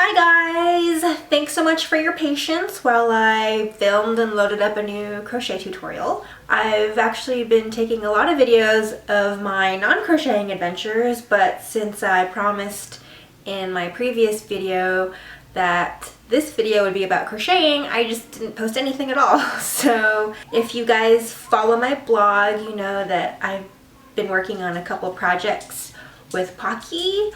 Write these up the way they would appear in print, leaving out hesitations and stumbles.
Hi guys! Thanks so much for your patience while I filmed and loaded up a new crochet tutorial. I've actually been taking a lot of videos of my non-crocheting adventures, but since I promised in my previous video that this video would be about crocheting, I just didn't post anything at all. So if you guys follow my blog, you know that I've been working on a couple projects with Pocky.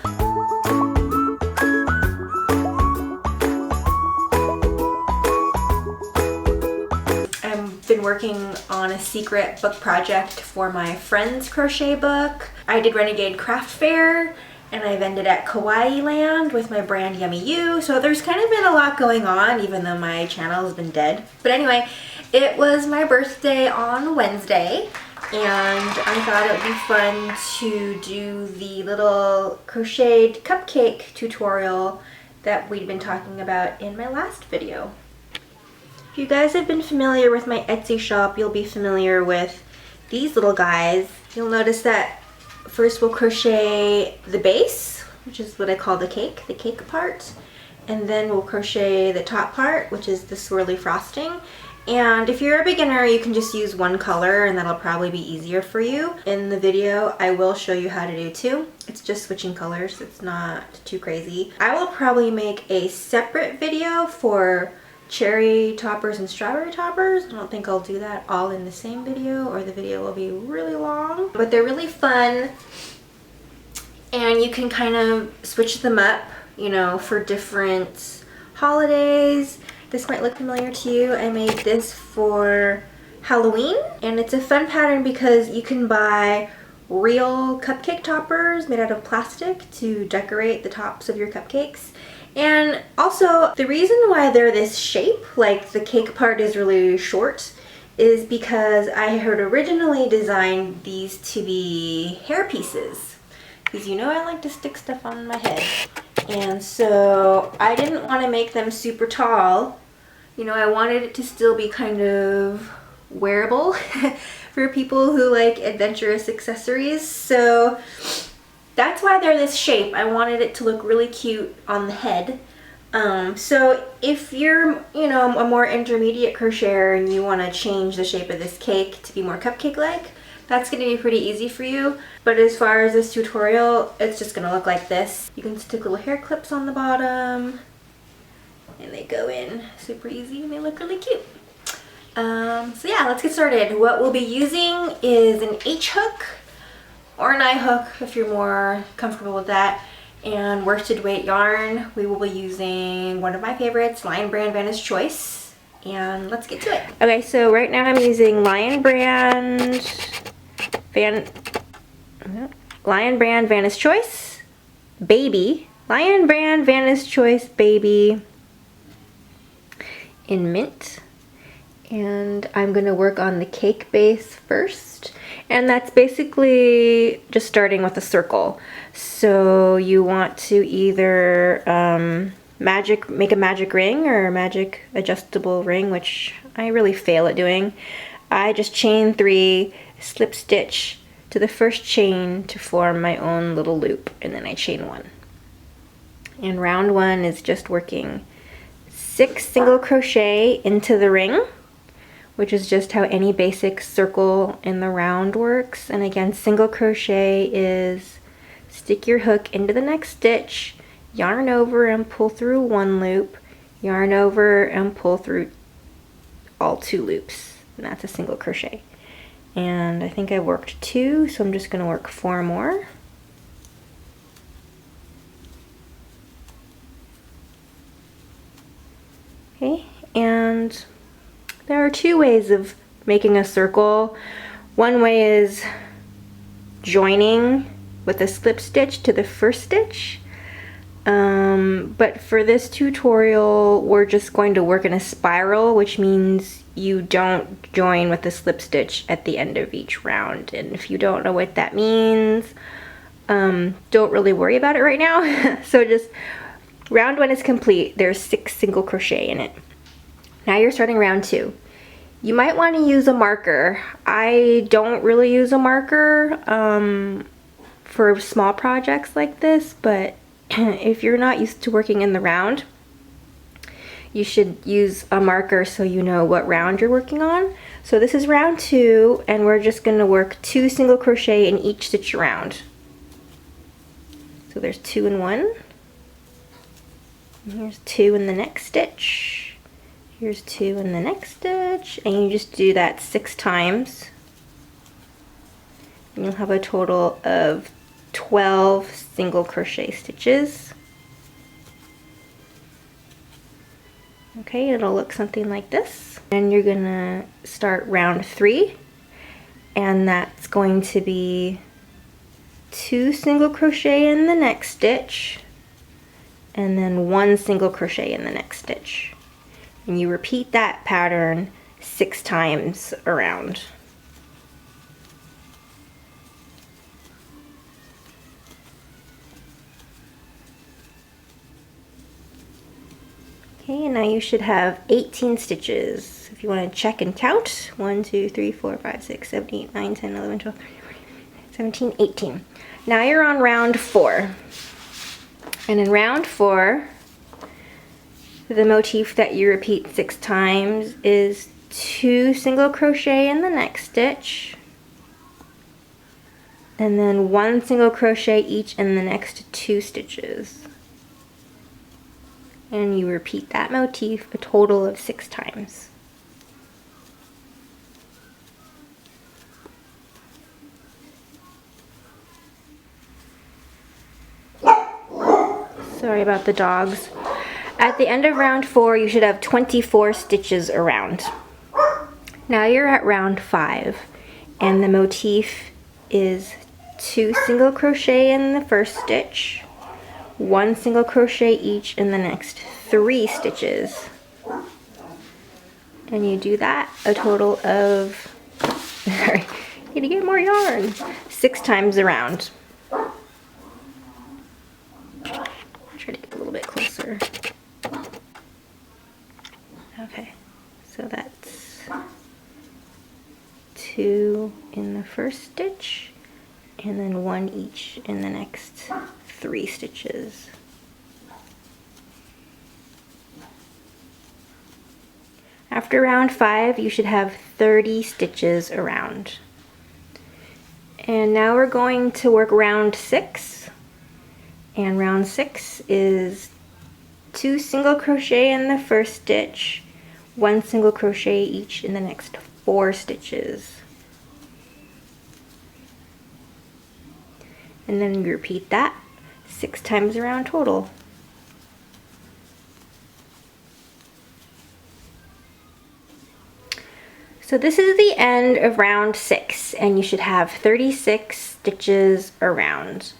I've been working on a secret book project for my friend's crochet book. I did Renegade Craft Fair, and I've ended at Kawaii Land with my brand Yummy You. So there's kind of been a lot going on, even though my channel has been dead. But anyway, it was my birthday on Wednesday, and I thought it would be fun to do the little crocheted cupcake tutorial that we'd been talking about in my last video. If you guys have been familiar with my Etsy shop, you'll be familiar with these little guys. You'll notice that first we'll crochet the base, which is what I call the cake part, and then we'll crochet the top part, which is the swirly frosting. And if you're a beginner, you can just use one color and that'll probably be easier for you. In the video, I will show you how to do two. It's just switching colors, it's not too crazy. I will probably make a separate video for cherry toppers and strawberry toppers. I don't think I'll do that all in the same video, or the video will be really long. But they're really fun, and you can kind of switch them up, you know, for different holidays. This might look familiar to you. I made this for Halloween, and it's a fun pattern because you can buy real cupcake toppers made out of plastic to decorate the tops of your cupcakes. And also, the reason why they're this shape, like the cake part is really short, is because I had originally designed these to be hair pieces. Because you know I like to stick stuff on my head. And so I didn't want to make them super tall. You know, I wanted it to still be kind of wearable for people who like adventurous accessories. So that's why they're this shape. I wanted it to look really cute on the head. So if you're, you know, a more intermediate crocheter and you want to change the shape of this cake to be more cupcake-like, that's going to be pretty easy for you. But as far as this tutorial, it's just going to look like this. You can stick little hair clips on the bottom, and they go in super easy and they look really cute. So yeah, let's get started. What we'll be using is an H-hook, or an I-hook if you're more comfortable with that, and worsted weight yarn. We will be using one of my favorites, Lion Brand Vanna's Choice, and let's get to it. Okay, so right now I'm using Lion Brand Vanna's Choice Baby. Lion Brand Vanna's Choice Baby in mint. And I'm going to work on the cake base first. And that's basically just starting with a circle. So you want to either make a magic ring or a magic adjustable ring, which I really fail at doing. I just chain 3, slip stitch to the first chain to form my own little loop, and then I chain 1. And round 1 is just working 6 single crochet into the ring, which is just how any basic circle in the round works. And again, single crochet is stick your hook into the next stitch, yarn over and pull through 1 loop, yarn over and pull through all 2 loops, and that's a single crochet. And I think I worked 2, so I'm just going to work 4 more. Okay, and there are 2 ways of making a circle. One way is joining with a slip stitch to the first stitch. But for this tutorial, we're just going to work in a spiral, which means you don't join with a slip stitch at the end of each round. And if you don't know what that means, don't really worry about it right now. So just round 1 is complete. There's 6 single crochet in it. Now you're starting round 2. You might want to use a marker. I don't really use a marker for small projects like this, but if you're not used to working in the round, you should use a marker so you know what round you're working on. So this is round 2, and we're just going to work 2 single crochet in each stitch around. So there's 2 in one, and here's 2 in the next stitch, here's 2 in the next stitch, and you just do that 6 times. And you'll have a total of 12 single crochet stitches. Okay, it'll look something like this. And you're gonna start round 3, and that's going to be 2 single crochet in the next stitch, and then 1 single crochet in the next stitch. And you repeat that pattern 6 times around. Okay, and now you should have 18 stitches. If you want to check and count, 1, 2, 3, 4, 5, 6, 7, 8, 9, 10, 11, 12, 13, 14, 17, 18. Now you're on round 4. And in round 4, the motif that you repeat 6 times is 2 single crochet in the next stitch, and then 1 single crochet each in the next 2 stitches. And you repeat that motif a total of 6 times. Sorry about the dogs. At the end of round 4, you should have 24 stitches around. Now you're at round 5, and the motif is 2 single crochet in the first stitch, 1 single crochet each in the next 3 stitches. And you do that a total of, sorry, need to get more yarn, 6 times around. Try to get a little bit closer. Okay, so that's 2 in the first stitch, and then 1 each in the next 3 stitches. After round 5, you should have 30 stitches around. And now we're going to work round 6. And round 6 is 2 single crochet in the first stitch, 1 single crochet each in the next 4 stitches. And then you repeat that 6 times around total. So this is the end of round 6, and you should have 36 stitches around.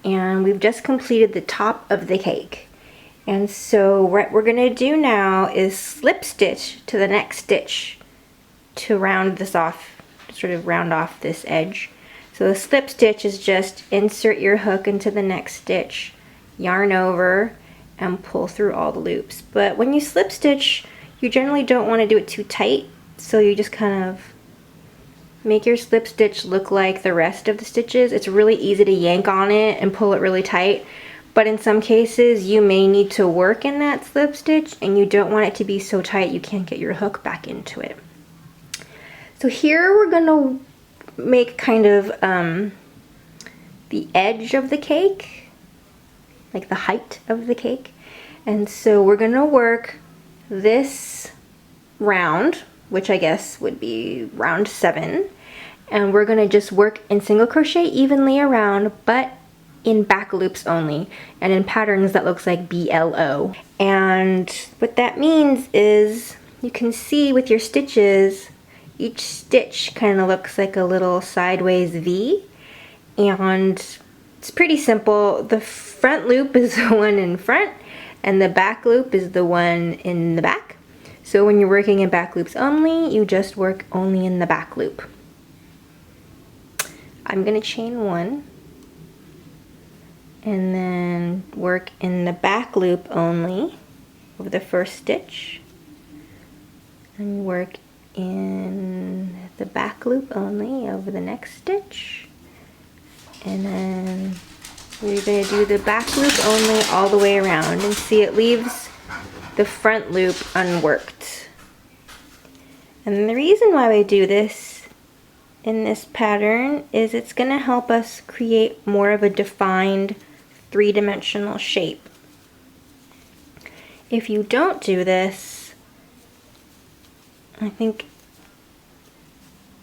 And we've just completed the top of the cake. And so what we're gonna do now is slip stitch to the next stitch to round this off, sort of round off this edge. So the slip stitch is just insert your hook into the next stitch, yarn over, and pull through all the loops. But when you slip stitch, you generally don't want to do it too tight, so you just kind of make your slip stitch look like the rest of the stitches. It's really easy to yank on it and pull it really tight, but in some cases you may need to work in that slip stitch and you don't want it to be so tight you can't get your hook back into it. So here we're gonna make kind of the edge of the cake, like the height of the cake. And so we're gonna work this round, which I guess would be round 7, and we're gonna just work in single crochet evenly around, but in back loops only, and in patterns that looks like BLO. And what that means is you can see with your stitches, each stitch kind of looks like a little sideways V, and it's pretty simple. The front loop is the one in front, and the back loop is the one in the back. So when you're working in back loops only, you just work only in the back loop. I'm gonna chain 1, and then work in the back loop only of the first stitch, and work in the back loop only over the next stitch, and then We're going to do the back loop only all the way around, and see, it leaves the front loop unworked. And the reason why we do this in this pattern is it's going to help us create more of a defined three-dimensional shape. If you don't do this, I think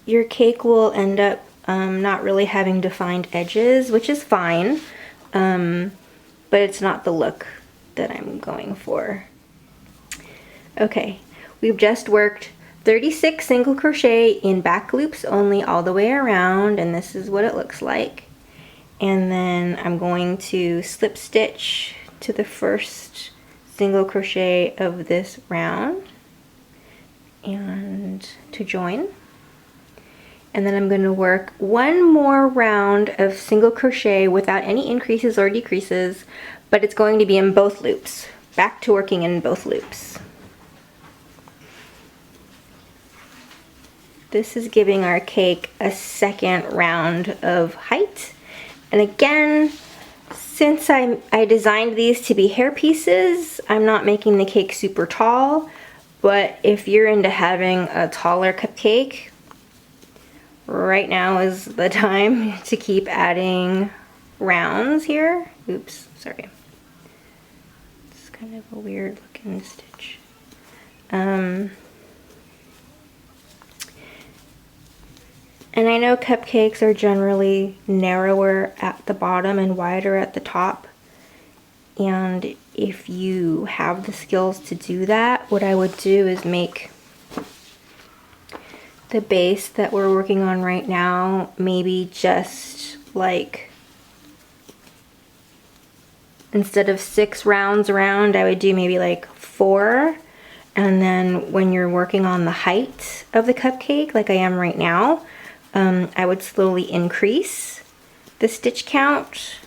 your cake will end up not really having defined edges, which is fine, but it's not the look that I'm going for. Okay, we've just worked 36 single crochet in back loops only all the way around, and this is what it looks like. And then I'm going to slip stitch to the first single crochet of this round and to join. And then I'm going to work one more round of single crochet without any increases or decreases, but it's going to be in both loops. Back to working in both loops. This is giving our cake a second round of height. And again, since I designed these to be hair pieces, I'm not making the cake super tall, but if you're into having a taller cupcake, right now is the time to keep adding rounds here. Oops, sorry. It's kind of a weird looking stitch. And I know cupcakes are generally narrower at the bottom and wider at the top. And if you have the skills to do that, what I would do is make the base that we're working on right now maybe just like, instead of 6 rounds around, I would do maybe like 4. And then when you're working on the height of the cupcake, like I am right now, I would slowly increase the stitch count,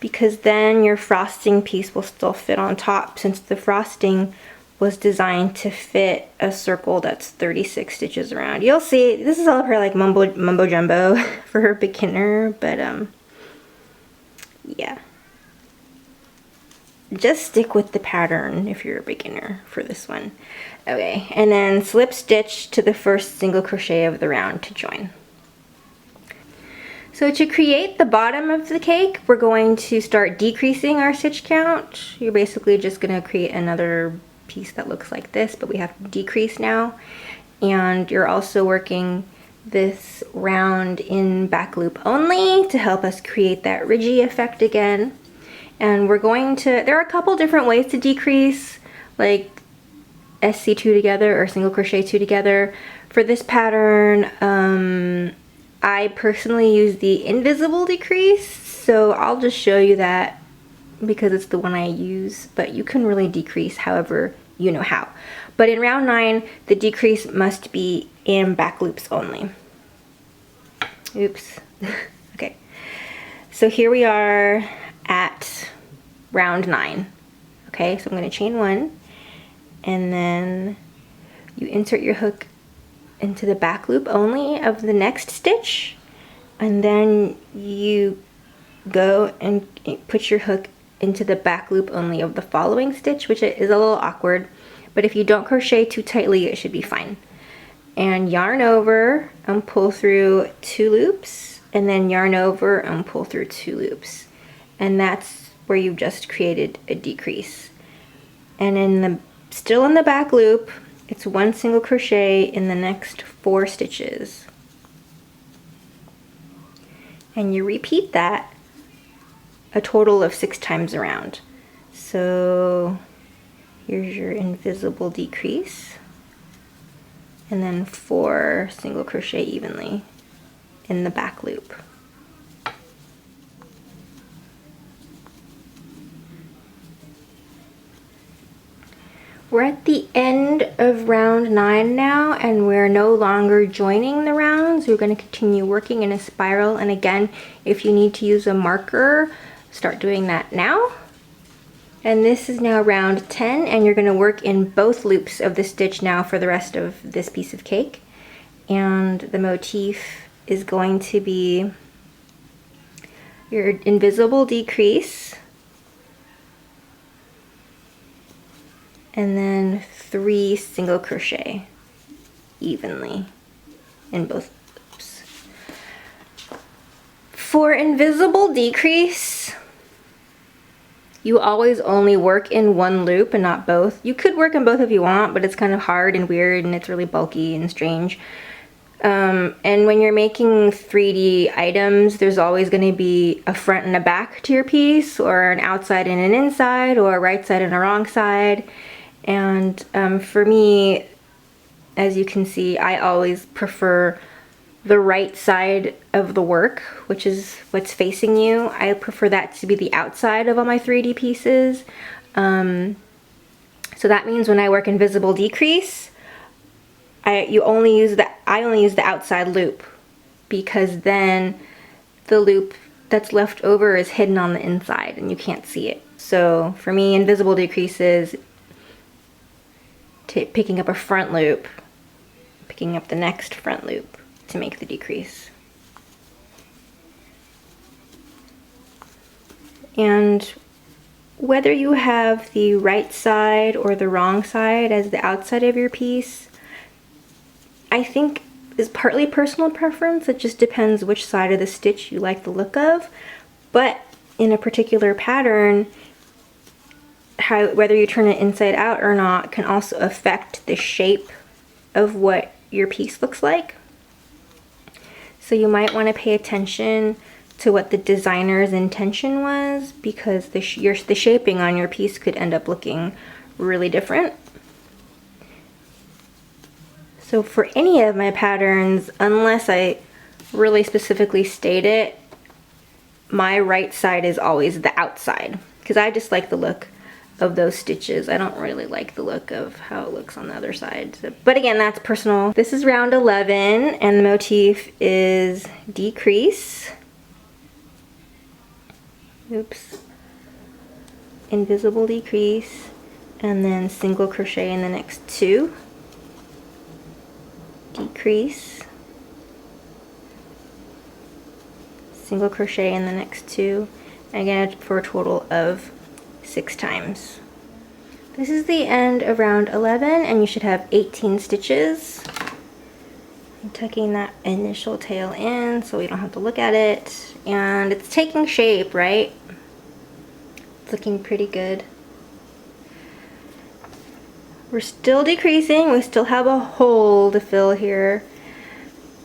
because then your frosting piece will still fit on top, since the frosting was designed to fit a circle that's 36 stitches around. You'll see, this is all her like mumbo jumbo for her beginner, but yeah. Just stick with the pattern if you're a beginner for this one. Okay, and then slip stitch to the first single crochet of the round to join. So to create the bottom of the cake, we're going to start decreasing our stitch count. You're basically just going to create another piece that looks like this, but we have to decrease now. And you're also working this round in back loop only to help us create that ridgy effect again. And we're going to, there are a couple different ways to decrease, like SC2 together or single crochet 2 together. For this pattern, I personally use the invisible decrease, so I'll just show you that because it's the one I use, but you can really decrease however you know how. But in round 9, the decrease must be in back loops only. Oops. Okay. So here we are at round 9. Okay, so I'm going to chain 1, and then you insert your hook into the back loop only of the next stitch, and then you go and put your hook into the back loop only of the following stitch, which is a little awkward, but if you don't crochet too tightly, it should be fine. And yarn over and pull through 2 loops, and then yarn over and pull through 2 loops, and that's where you've just created a decrease. And in the still in the back loop, it's 1 single crochet in the next 4 stitches, and you repeat that a total of 6 times around. So here's your invisible decrease, and then 4 single crochet evenly in the back loop. We're at the end of round 9 now, and we're no longer joining the rounds. We're going to continue working in a spiral, and again, if you need to use a marker, start doing that now. And this is now round 10, and you're going to work in both loops of the stitch now for the rest of this piece of cake. And the motif is going to be your invisible decrease, and then 3 single crochet evenly in both loops. For invisible decrease, you always only work in one loop and not both. You could work in both if you want, but it's kind of hard and weird and it's really bulky and strange. And when you're making 3D items, there's always going to be a front and a back to your piece, or an outside and an inside, or a right side and a wrong side. And for me, as you can see, I always prefer the right side of the work, which is what's facing you. I prefer that to be the outside of all my 3D pieces. So that means when I work invisible decrease, I only use the outside loop, because then the loop that's left over is hidden on the inside and you can't see it. So for me, invisible decrease is picking up a front loop, picking up the next front loop to make the decrease. And whether you have the right side or the wrong side as the outside of your piece, I think is partly personal preference. It just depends which side of the stitch you like the look of. But in a particular pattern, whether you turn it inside out or not can also affect the shape of what your piece looks like. So you might want to pay attention to what the designer's intention was, because the shaping on your piece could end up looking really different. So for any of my patterns, unless I really specifically state it, my right side is always the outside, because I just like the look of those stitches. I don't really like the look of how it looks on the other side. So, but again, that's personal. This is round 11 and the motif is decrease. Oops. Invisible decrease, and then single crochet in the next 2. Decrease, single crochet in the next 2, again for a total of 6 times. This is the end of round 11 and you should have 18 stitches. I'm tucking that initial tail in so we don't have to look at it, and it's taking shape, right? It's looking pretty good. We're still decreasing, we still have a hole to fill here.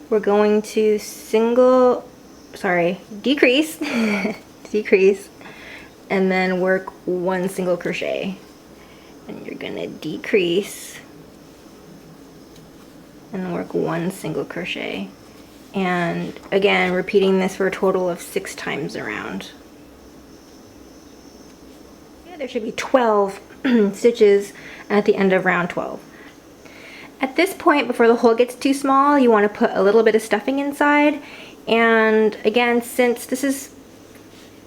We're going to decrease, decrease, and then work 1 single crochet. And you're gonna decrease, and work 1 single crochet. And again, repeating this for a total of 6 times around. Yeah, there should be 12 stitches at the end of round 12. At this point, before the hole gets too small, you want to put a little bit of stuffing inside. And again, since this is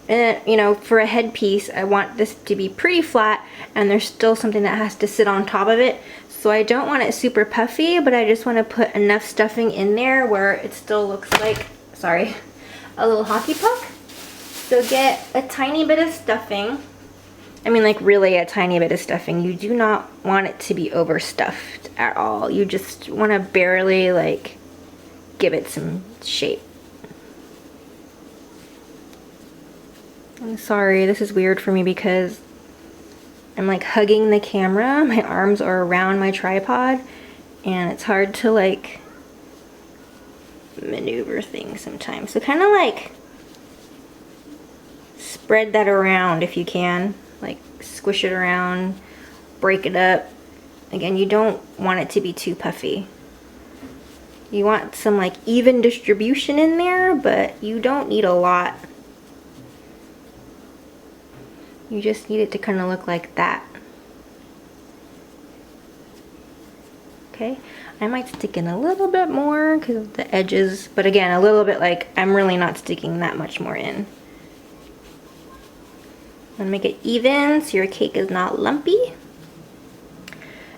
for a headpiece, I want this to be pretty flat and there's still something that has to sit on top of it. So I don't want it super puffy, but I just want to put enough stuffing in there where it still looks like, a little hockey puck. So get a tiny bit of stuffing. I mean, like really a tiny bit of stuffing. You do not want it to be overstuffed at all. You just want to barely like give it some shape. I'm sorry, this is weird for me because I'm like hugging the camera. My arms are around my tripod and it's hard to like maneuver things sometimes. So kind of like spread that around if you can. Like squish it around, break it up. Again, you don't want it to be too puffy. You want some like even distribution in there, but you don't need a lot. You just need it to kind of look like that. Okay, I might stick in a little bit more because of the edges, but again, a little bit, like I'm really not sticking that much more in. I'm gonna make it even so your cake is not lumpy.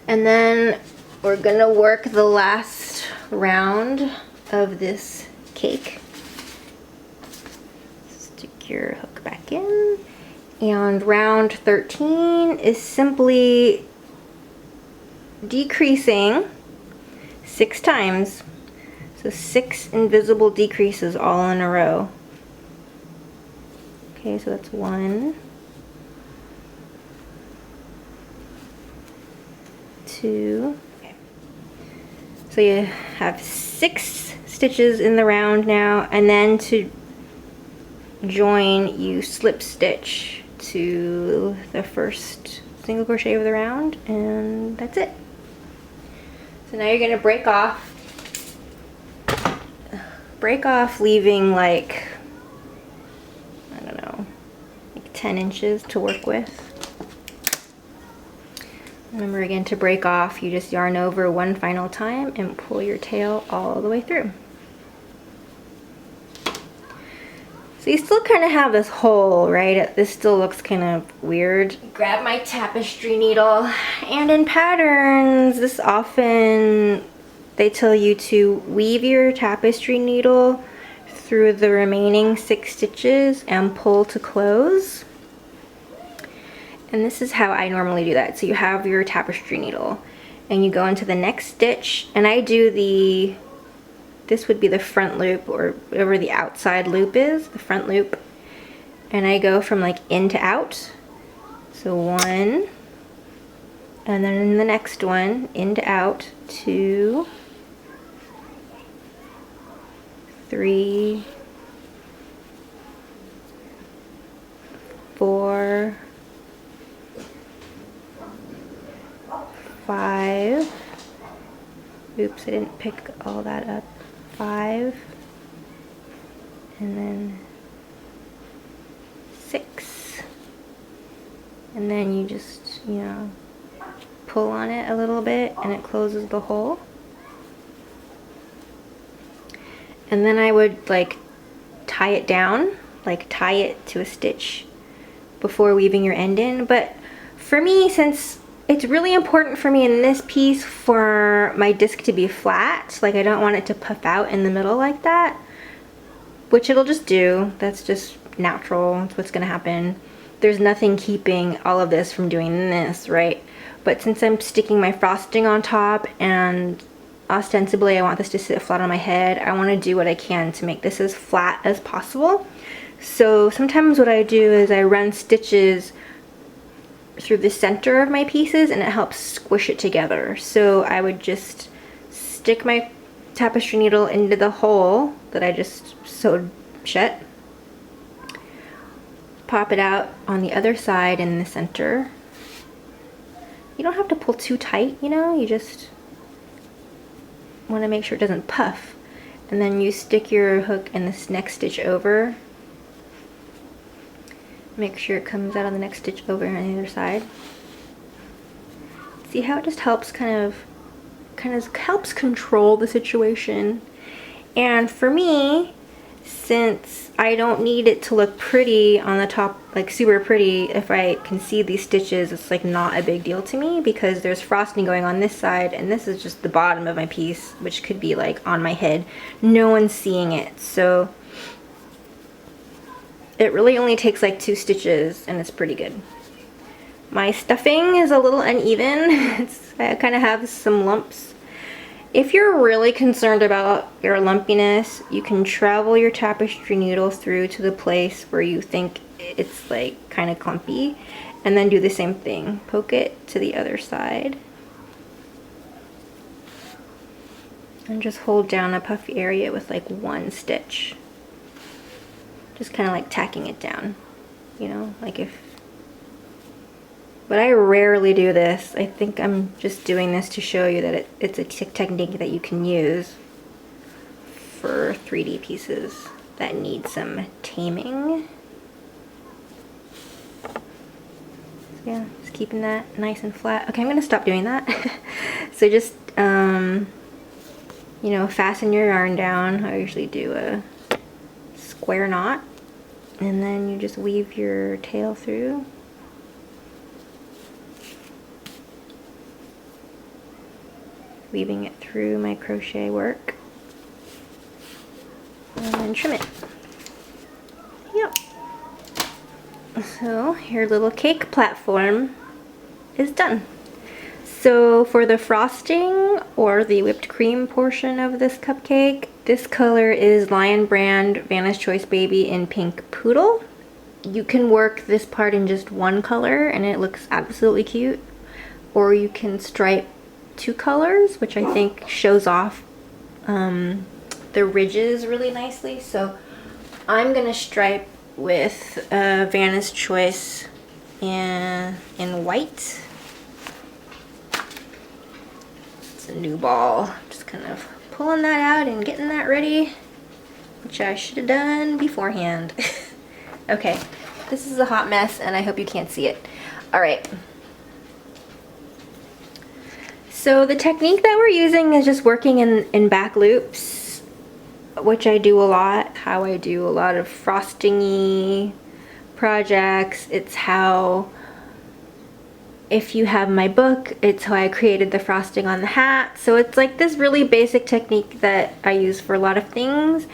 And then we're gonna work the last round of this cake. Stick your hook back in. And round 13 is simply decreasing 6 times. So 6 invisible decreases all in a row. Okay, so that's 1, 2. Okay. So you have 6 stitches in the round now, and then to join, you slip stitch to the first single crochet of the round, and that's it. So now you're going to break off, leaving like, I don't know, like 10 inches to work with. Remember again, to break off, you just yarn over one final time and pull your tail all the way through. So you still kind of have this hole, right? This still looks kind of weird. Grab my tapestry needle, and in patterns, this often, they tell you to weave your tapestry needle through the remaining 6 stitches and pull to close. And this is how I normally do that. So you have your tapestry needle and you go into the next stitch, and I do this would be the front loop, or whatever the outside loop is, the front loop. And I go from like in to out. So 1, and then in the next one, in to out, 2, 3, 4, 5. Oops, I didn't pick all that up. 5, and then 6, and then you just, you know, pull on it a little bit and it closes the hole. And then I would like tie it down, like tie it to a stitch before weaving your end in. But for me, since it's really important for me in this piece for my disc to be flat, like I don't want it to puff out in the middle like that, which it'll just do. That's just natural, that's what's gonna happen. There's nothing keeping all of this from doing this, right? But since I'm sticking my frosting on top and ostensibly I want this to sit flat on my head, I want to do what I can to make this as flat as possible. So sometimes what I do is I run stitches through the center of my pieces and it helps squish it together. So I would just stick my tapestry needle into the hole that I just sewed shut, pop it out on the other side in the center. You don't have to pull too tight, you know, you just want to make sure it doesn't puff. And then you stick your hook in this next stitch over. Make sure it comes out on the next stitch over on the other side. See how it just helps kind of helps control the situation. And for me, since I don't need it to look pretty on the top, like super pretty, if I can see these stitches, it's like not a big deal to me because there's frosting going on this side and this is just the bottom of my piece, which could be like on my head. No one's seeing it, so it really only takes like 2 stitches and it's pretty good. My stuffing is a little uneven. I kind of have some lumps. If you're really concerned about your lumpiness, you can travel your tapestry needle through to the place where you think it's like kind of clumpy and then do the same thing. Poke it to the other side. And just hold down a puffy area with like 1 stitch. Just kind of like tacking it down, you know, like if, but I rarely do this. I think I'm just doing this to show you that it's a technique that you can use for 3D pieces that need some taming. So yeah, just keeping that nice and flat. Okay, I'm gonna stop doing that. So just, you know, fasten your yarn down. I usually do a square knot. And then you just weave your tail through. Weaving it through my crochet work. And then trim it. Yep. So your little cake platform is done. So for the frosting or the whipped cream portion of this cupcake, this color is Lion Brand Vanna's Choice Baby in Pink Poodle. You can work this part in just one color and it looks absolutely cute. Or you can stripe 2 colors, which I think shows off the ridges really nicely. So I'm gonna stripe with Vanna's Choice in white. It's a new ball. Just kind of pulling that out and getting that ready, which I should have done beforehand. Okay, this is a hot mess and I hope you can't see it. All right. So the technique that we're using is just working in back loops, which I do a lot. How I do a lot of frosting-y projects. It's how, if you have my book, it's how I created the frosting on the hat. So it's like this really basic technique that I use for a lot of things.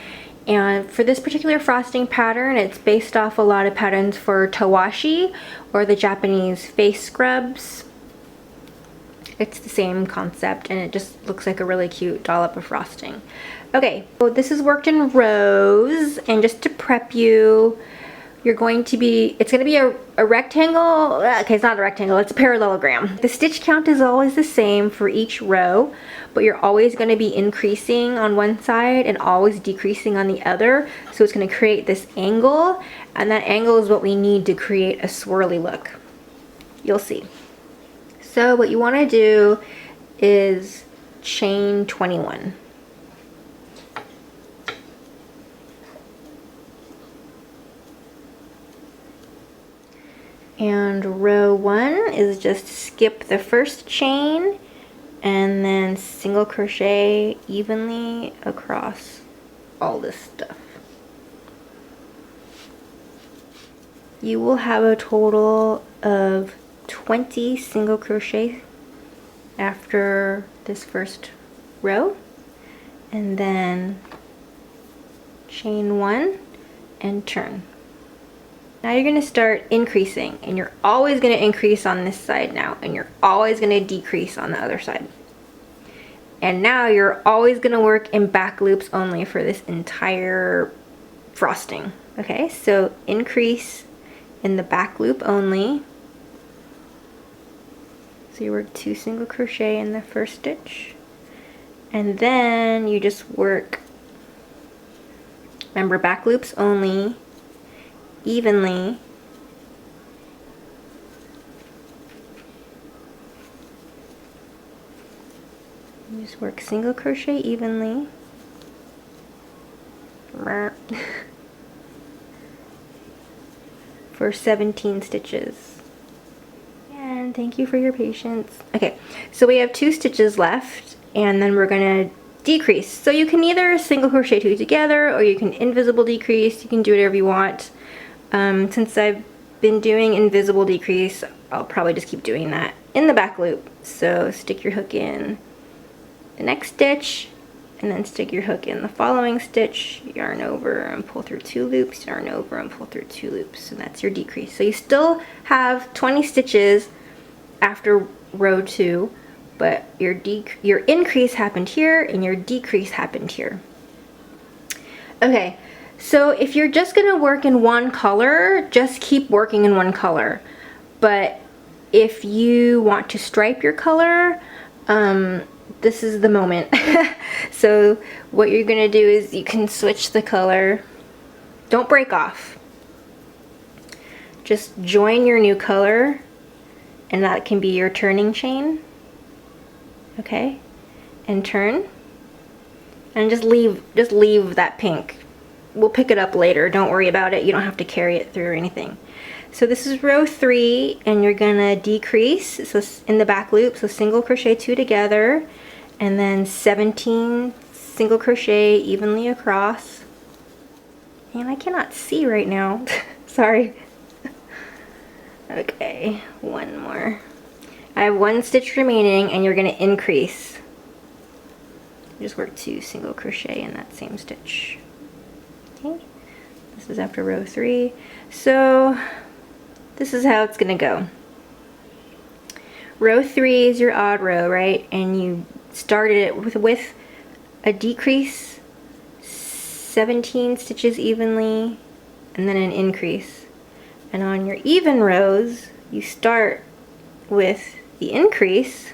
And for this particular frosting pattern, it's based off a lot of patterns for tawashi, or the Japanese face scrubs. It's the same concept and it just looks like a really cute dollop of frosting. Okay, so this is worked in rows, and just to prep you, it's going to be a rectangle. Okay, it's not a rectangle, it's a parallelogram. The stitch count is always the same for each row, but you're always going to be increasing on one side and always decreasing on the other. So it's going to create this angle, and that angle is what we need to create a swirly look. You'll see. So what you want to do is chain 21. And row 1 is just skip the first chain and then single crochet evenly across all this stuff. You will have a total of 20 single crochet after this first row, and then chain 1 and turn. Now you're going to start increasing, and you're always going to increase on this side now, and you're always going to decrease on the other side. And now you're always going to work in back loops only for this entire frosting. Okay, so increase in the back loop only. So you work 2 single crochet in the first stitch, and then you just work, remember, back loops only, evenly. You just work single crochet evenly. For 17 stitches. And thank you for your patience. Okay, so we have 2 stitches left, and then we're gonna decrease. So you can either single crochet 2 together, or you can invisible decrease. You can do whatever you want. Since I've been doing invisible decrease, I'll probably just keep doing that in the back loop. So stick your hook in the next stitch, and then stick your hook in the following stitch, yarn over and pull through 2 loops, yarn over and pull through 2 loops, and that's your decrease. So you still have 20 stitches after row 2, but your increase happened here and your decrease happened here. Okay, so if you're just gonna work in one color, just keep working in one color. But if you want to stripe your color, this is the moment. So what you're gonna do is you can switch the color. Don't break off. Just join your new color, and that can be your turning chain. Okay, and turn, and just leave that pink. We'll pick it up later, don't worry about it. You don't have to carry it through or anything. So this is row 3, and you're gonna decrease, so in the back loop, so single crochet 2 together, and then 17 single crochet evenly across. And I cannot see right now. Sorry. Okay, one more. I have 1 stitch remaining, and you're gonna increase. Just work 2 single crochet in that same stitch. Okay, this is after row 3. So this is how it's gonna go. Row 3 is your odd row, right? And you started it with a decrease, 17 stitches evenly, and then an increase. And on your even rows, you start with the increase,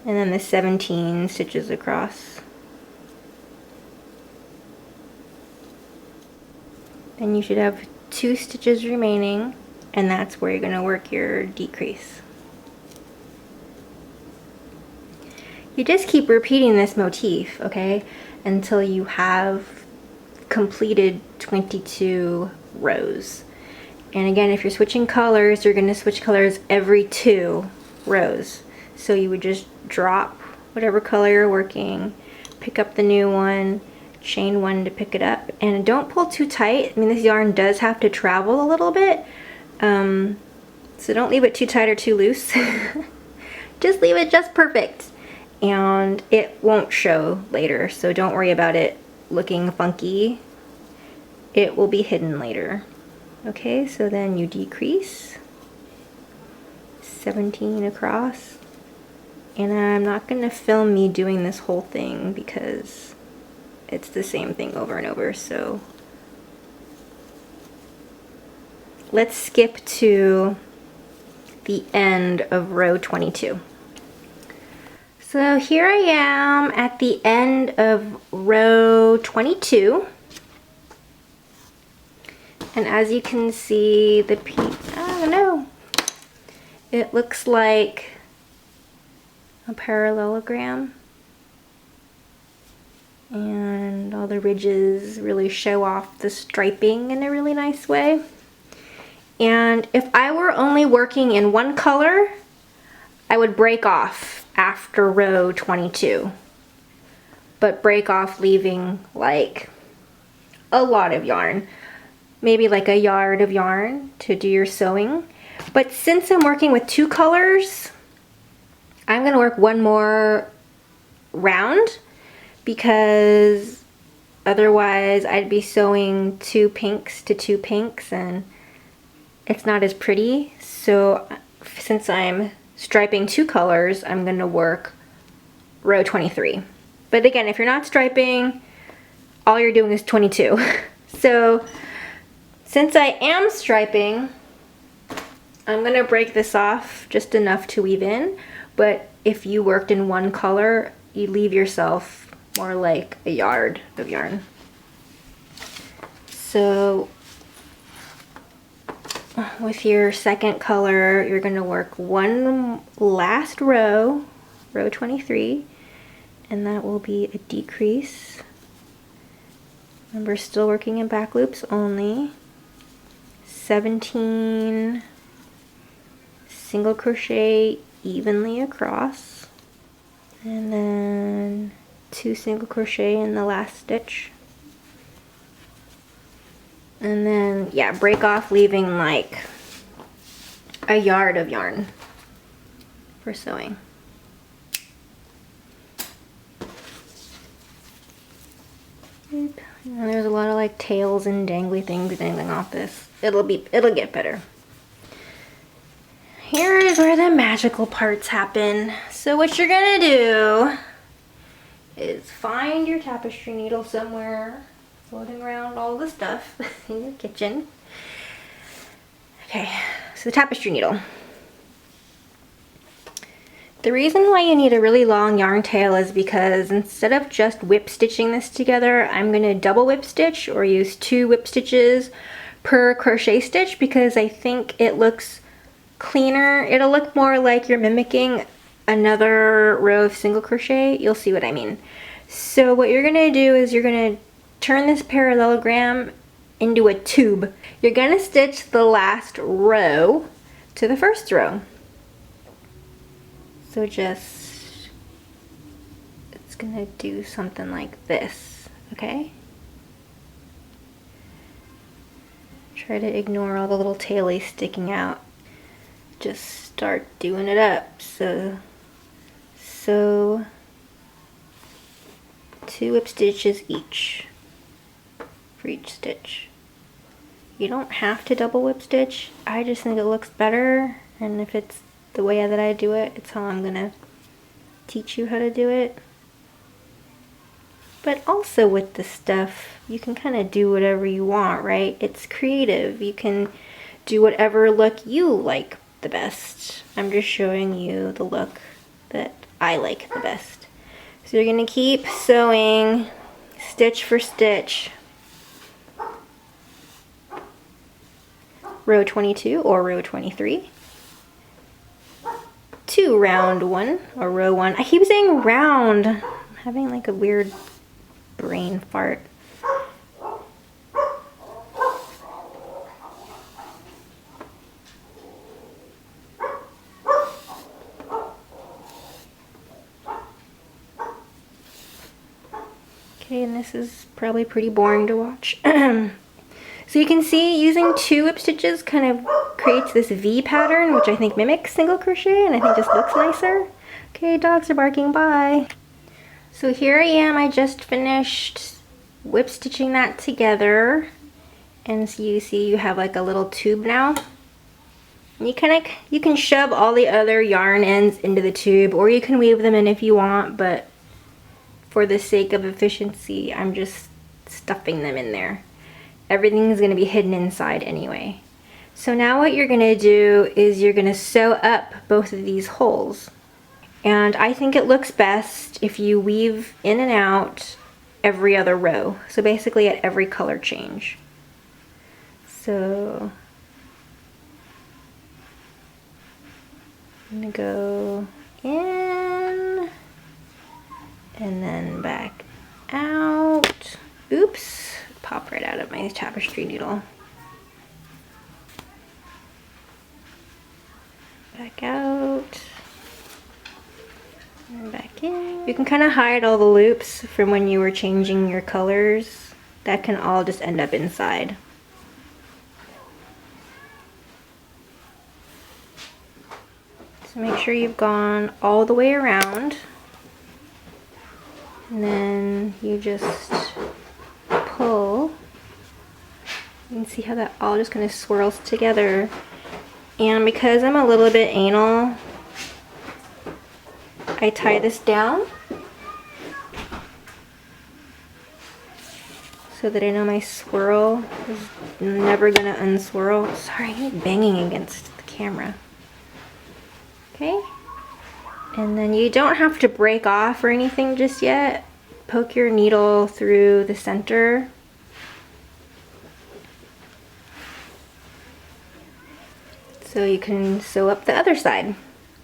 and then the 17 stitches across. And you should have 2 stitches remaining, and that's where you're going to work your decrease. You just keep repeating this motif, okay, until you have completed 22 rows. And again, if you're switching colors, you're going to switch colors every 2 rows. So you would just drop whatever color you're working, pick up the new one, chain 1 to pick it up, and don't pull too tight. I mean, this yarn does have to travel a little bit, so don't leave it too tight or too loose. Just leave it just perfect, and it won't show later, so don't worry about it looking funky. It will be hidden later. Okay, so then you decrease 17 across, and I'm not going to film me doing this whole thing because it's the same thing over and over, so let's skip to the end of row 22. So here I am at the end of row 22, and as you can see, the I don't know, it looks like a parallelogram, and all the ridges really show off the striping in a really nice way. And if I were only working in one color, I would break off after row 22, but break off leaving like a lot of yarn, maybe like a yard of yarn to do your sewing. But since I'm working with 2 colors, I'm gonna work one more round, because otherwise I'd be sewing 2 pinks to 2 pinks and it's not as pretty. So since I'm striping 2 colors, I'm going to work row 23. But again, if you're not striping, all you're doing is 22. So since I am striping, I'm going to break this off just enough to weave in. But if you worked in one color, you leave yourself more like a yard of yarn. So with your second color, you're going to work one last row, row 23, and that will be a decrease. Remember, still working in back loops only. 17 single crochet evenly across, and then 2 single crochet in the last stitch. And then, yeah, break off, leaving like a yard of yarn for sewing. And there's a lot of like tails and dangly things dangling off this. It'll get better. Here is where the magical parts happen. So what you're gonna do is find your tapestry needle somewhere, floating around all the stuff in your kitchen. Okay, so the tapestry needle. The reason why you need a really long yarn tail is because instead of just whip stitching this together, I'm going to double whip stitch or use 2 whip stitches per crochet stitch, because I think it looks cleaner. It'll look more like you're mimicking another row of single crochet. You'll see what I mean. So what you're going to do is you're going to turn this parallelogram into a tube. You're going to stitch the last row to the first row. So just, it's going to do something like this, okay? Try to ignore all the little tailies sticking out. Just start doing it up. So 2 whip stitches each for each stitch. You don't have to double whip stitch. I just think it looks better, and if it's the way that I do it, it's how I'm gonna teach you how to do it. But also with this stuff, you can kind of do whatever you want, right? It's creative. You can do whatever look you like the best. I'm just showing you the look that I like the best. So you're gonna keep sewing stitch for stitch. Row 22 or row 23 to round 1 or row 1. I keep saying round. I'm having like a weird brain fart. Okay, and this is probably pretty boring to watch. So you can see using 2 whip stitches kind of creates this V pattern, which I think mimics single crochet, and I think just looks nicer. Okay, dogs are barking, bye. So here I am, I just finished whip stitching that together. And so you see you have like a little tube now. And you can shove all the other yarn ends into the tube, or you can weave them in if you want, but for the sake of efficiency, I'm just stuffing them in there. Everything's gonna be hidden inside anyway. So now what you're gonna do is you're gonna sew up both of these holes. And I think it looks best if you weave in and out every other row. So basically at every color change. So I'm gonna go in and then back out. Oops. Pop right out of my tapestry needle. Back out. And back in. You can kind of hide all the loops from when you were changing your colors. That can all just end up inside. So make sure you've gone all the way around. And then you just pull. You can see how that all just kind of swirls together. And because I'm a little bit anal, I tie this down so that I know my swirl is never gonna unswirl. Sorry, I hate banging against the camera. Okay, and then you don't have to break off or anything just yet. Poke your needle through the center. So you can sew up the other side.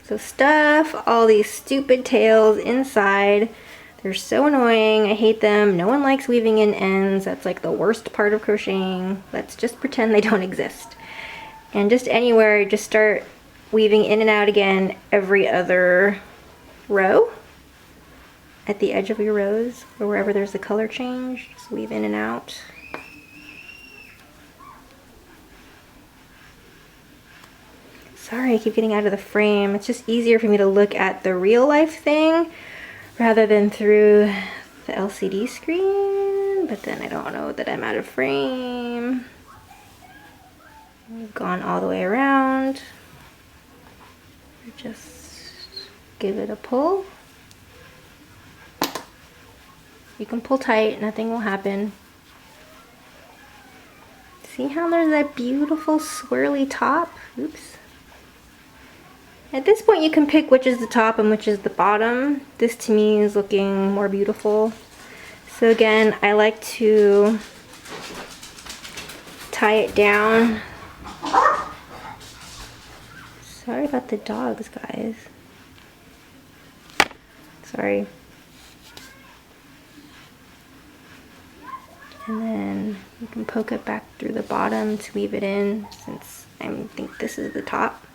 So stuff all these stupid tails inside. They're so annoying. I hate them. No one likes weaving in ends. That's like the worst part of crocheting. Let's just pretend they don't exist. And just anywhere, just start weaving in and out again every other row. At the edge of your rows, or wherever there's a color change, just weave in and out. Sorry, I keep getting out of the frame. It's just easier for me to look at the real life thing rather than through the LCD screen, but then I don't know that I'm out of frame. We've gone all the way around. Just give it a pull. You can pull tight, nothing will happen. See how there's that beautiful swirly top? Oops. At this point you can pick which is the top and which is the bottom. This to me is looking more beautiful. So again, I like to tie it down. Sorry about the dogs, guys. Sorry. And then you can poke it back through the bottom to weave it in, since I think this is the top.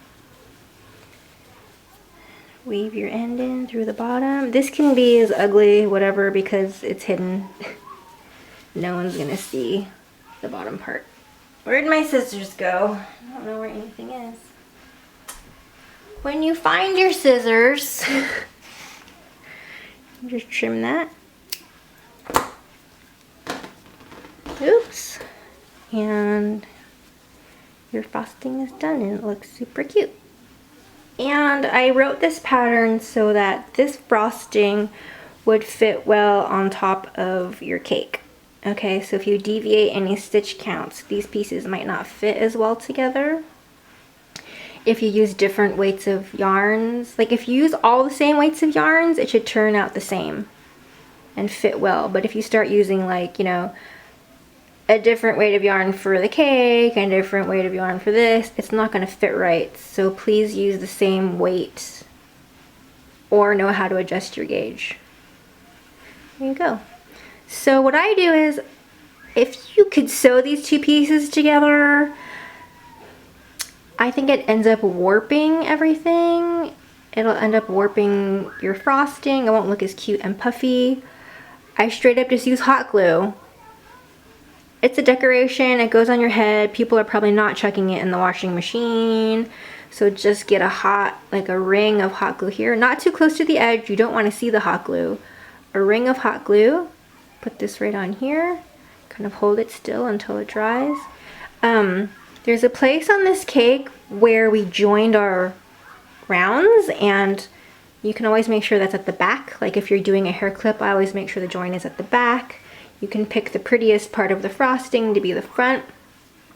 Weave your end in through the bottom. This can be as ugly, whatever, because it's hidden. No one's gonna see the bottom part. Where'd my scissors go? I don't know where anything is. When you find your scissors, just trim that. Oops. And your frosting is done and it looks super cute. And I wrote this pattern so that this frosting would fit well on top of your cake. Okay, so if you deviate any stitch counts, these pieces might not fit as well together. If you use different weights of yarns, like if you use all the same weights of yarns, it should turn out the same and fit well. But if you start using, like, you know, a different weight of yarn for the cake and a different weight of yarn for this, it's not going to fit right. So please use the same weight or know how to adjust your gauge. There you go. So what I do is, if you could sew these two pieces together, I think it ends up warping everything. It'll end up warping your frosting. It won't look as cute and puffy. I straight up just use hot glue. It's a decoration, it goes on your head. People are probably not chucking it in the washing machine. So just get a hot, like a ring of hot glue here. Not too close to the edge, you don't want to see the hot glue. A ring of hot glue. Put this right on here. Kind of hold it still until it dries. There's a place on this cake where we joined our rounds, and you can always make sure that's at the back. Like if you're doing a hair clip, I always make sure the join is at the back. You can pick the prettiest part of the frosting to be the front.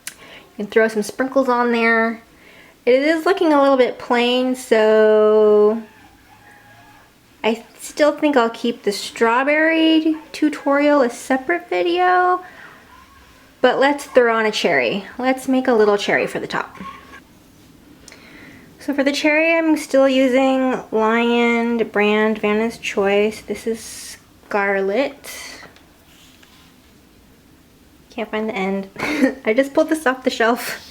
You can throw some sprinkles on there. It is looking a little bit plain, so I still think I'll keep the strawberry tutorial a separate video. But let's throw on a cherry. Let's make a little cherry for the top. So for the cherry, I'm still using Lion brand Vanna's Choice. This is Scarlet. Can't find the end. I just pulled this off the shelf.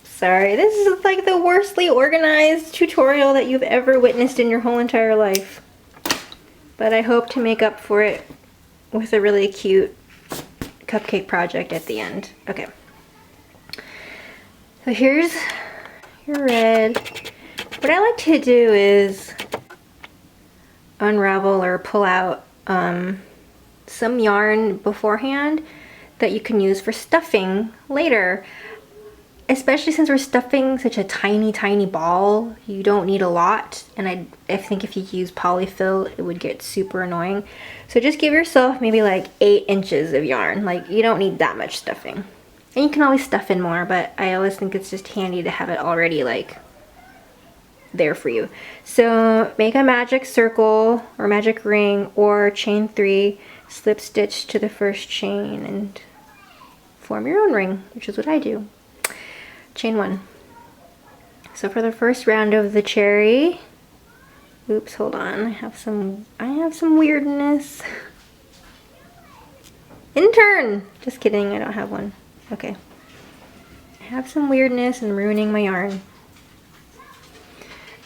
Sorry, this is like the worstly organized tutorial that you've ever witnessed in your whole entire life. But I hope to make up for it with a really cute cupcake project at the end. Okay. So here's your red. What I like to do is unravel or pull out some yarn beforehand that you can use for stuffing later. Especially since we're stuffing such a tiny ball, you don't need a lot. And I think if you use polyfill, it would get super annoying. So just give yourself maybe like 8 inches of yarn. Like, you don't need that much stuffing. And you can always stuff in more, but I always think it's just handy to have it already like there for you. So make a magic circle or magic ring or chain 3, slip stitch to the first chain and form your own ring, which is what I do. Chain 1. So for the first round of the cherry, oops, hold on, I have some weirdness. Intern! Just kidding, I don't have one. Okay. I have some weirdness and ruining my yarn.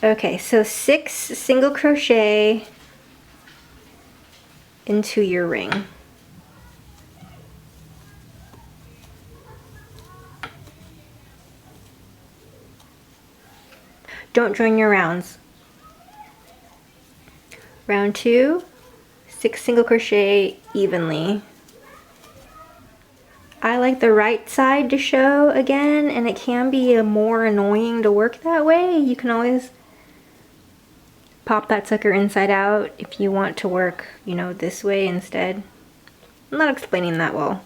Okay, so 6 single crochet into your ring. Don't join your rounds. Round 2, 6 single crochet evenly. I like the right side to show again, and it can be more annoying to work that way. You can always pop that sucker inside out if you want to work, you know, this way instead. I'm not explaining that well.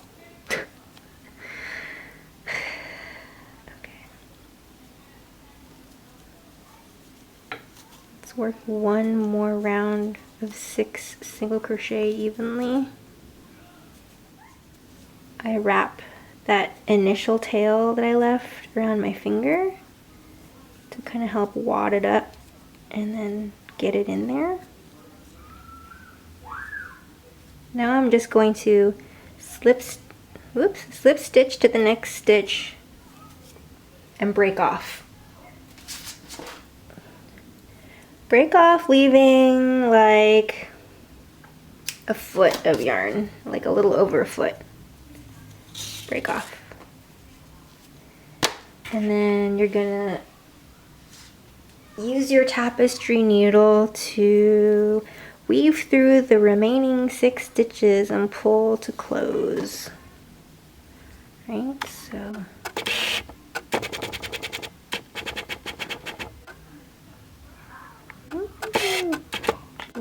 Work one more round of 6 single crochet evenly. I wrap that initial tail that I left around my finger to kind of help wad it up and then get it in there. Now I'm just going to slip stitch to the next stitch and break off. Break off, leaving like a foot of yarn, like a little over a foot. Break off. And then you're gonna use your tapestry needle to weave through the remaining 6 stitches and pull to close. Right, so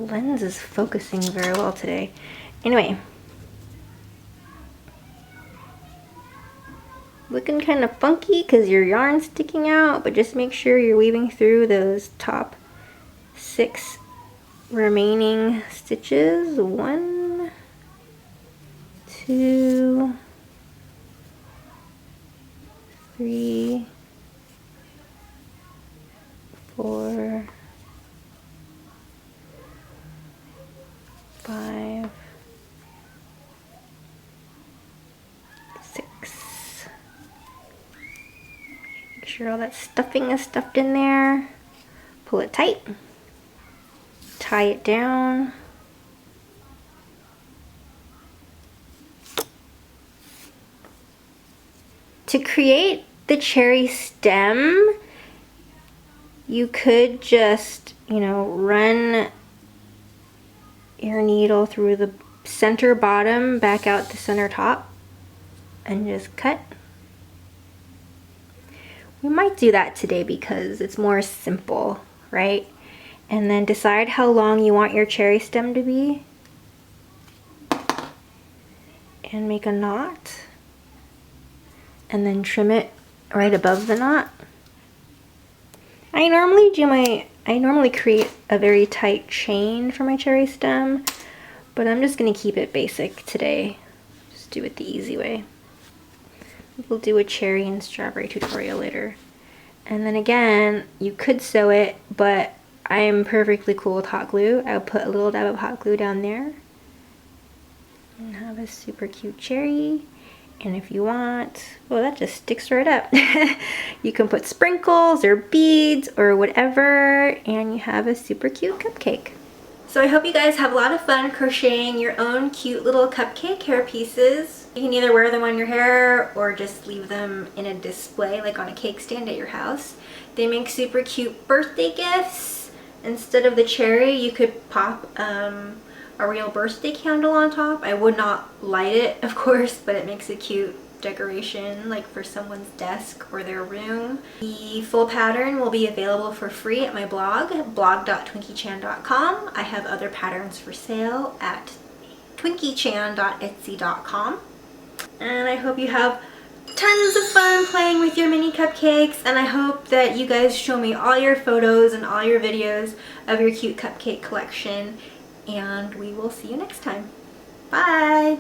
lens is focusing very well today. Anyway. Looking kind of funky because your yarn's sticking out, but just make sure you're weaving through those top 6 remaining stitches. 1, 2, 3, 4, 5, 6. Make sure all that stuffing is stuffed in there. Pull it tight. Tie it down. To create the cherry stem, you could just, run your needle through the center bottom, back out the center top, and just cut. We might do that today because it's more simple, right? And then decide how long you want your cherry stem to be. And make a knot. And then trim it right above the knot. I normally create a very tight chain for my cherry stem, but I'm just gonna keep it basic today. Just do it the easy way. We'll do a cherry and strawberry tutorial later. And then again, you could sew it, but I'm perfectly cool with hot glue. I'll put a little dab of hot glue down there. And have a super cute cherry. And if you want, well, that just sticks right up. You can put sprinkles or beads or whatever, and you have a super cute cupcake. So I hope you guys have a lot of fun crocheting your own cute little cupcake hair pieces. You can either wear them on your hair or just leave them in a display, like on a cake stand at your house. They make super cute birthday gifts. Instead of the cherry, you could pop a real birthday candle on top. I would not light it, of course, but it makes a cute decoration, like for someone's desk or their room. The full pattern will be available for free at my blog, blog.twinkiechan.com. I have other patterns for sale at twinkiechan.etsy.com. And I hope you have tons of fun playing with your mini cupcakes, and I hope that you guys show me all your photos and all your videos of your cute cupcake collection. And we will see you next time. Bye!